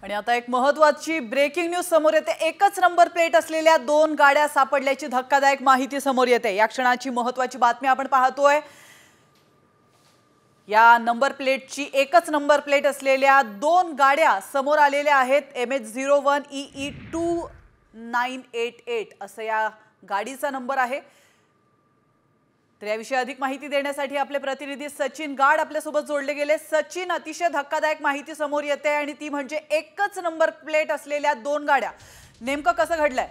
आणि आता एक महत्त्वाची ब्रेकिंग न्यूज समोर येते। एकच नंबर प्लेट असलेल्या दोन गाड्या सापडल्याची धक्कादायक माहिती समोर येते। या क्षणाची महत्त्वाची बातमी आपण पाहतोय। या नंबर प्लेटची एकच नंबर प्लेट असलेल्या दोन गाड्या समोर आलेल्या आहेत। MH01EE2988 असं या गाडीचा नंबर आहे। तर याविषयी अधिक माहिती देण्यासाठी आपले प्रतिनिधी सचिन गाड आपल्यासोबत जोडले गेले। सचिन, अतिशय धक्कादायक माहिती समोर येते आणि ती म्हणजे एकच नंबर प्लेट असलेल्या दोन गाड्या। नेमकं कसं घडलंय?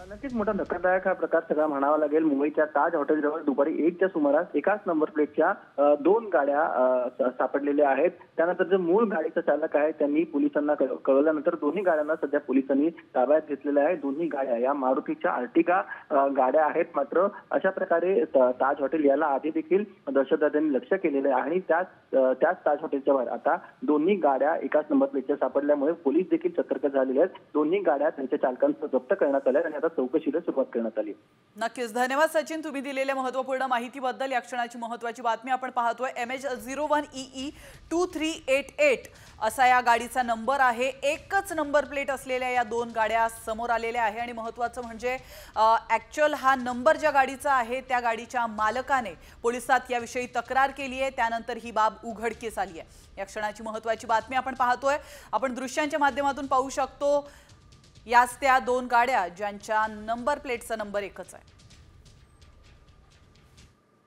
नक्कीच मोठा धक्कादायक हा प्रकार सगळा म्हणावा लागेल। मुंबईच्या ताज हॉटेलजवळ दुपारी 1च्या सुमारास एकाच नंबर प्लेटच्या दोन गाड्या सापडलेल्या आहेत। त्यानंतर जो मूळ गाडीचा चालक आहे त्यांनी पोलिसांना कळवल्यानंतर दोन्ही गाड्यांना सध्या पोलिसांनी ताब्यात घेतलेले आहे। दोन्ही गाड्या या मारुतीच्या अर्टिगा गाड्या आहेत। मात्र अशा प्रकारे ताज हॉटेल याला आधी देखील दहशतवाद्यांनी लक्ष केलेले आहे आणि त्याच ताज हॉटेलच्या बाहेर आता दोन्ही गाड्या एकाच नंबर प्लेटच्या सापडल्यामुळे पोलीस देखील सतर्क झालेले आहेत। दोन्ही गाड्या त्यांच्या चालकांना जप्त करण्यात आल्या आणि आता चौकशीला सुरुवात करण्यात आली। नक्कीच धन्यवाद सचिन, तुम्ही दिलेल्या महत्त्वपूर्ण माहितीबद्दल। या क्षणाची महत्त्वाची बातमी आपण पाहतोय। MH01EE2388 असा या गाडीचा नंबर आहे। एकच नंबर प्लेट असलेल्या या दोन गाड्या समोर आलेल्या आहे आणि महत्त्वाचं म्हणजे ॲक्च्युअल हा नंबर ज्या गाडीचा आहे त्या गाडीच्या मालकाने पोलिसात याविषयी तक्रार केली आहे। त्यानंतर ही बाब उघडकीस आली आहे। या क्षणाची महत्त्वाची बातमी आपण पाहतोय। आपण दृश्यांच्या माध्यमातून पाहू शकतो याच त्या दोन गाड्या ज्यांच्या नंबर प्लेटचा नंबर एकच आहे।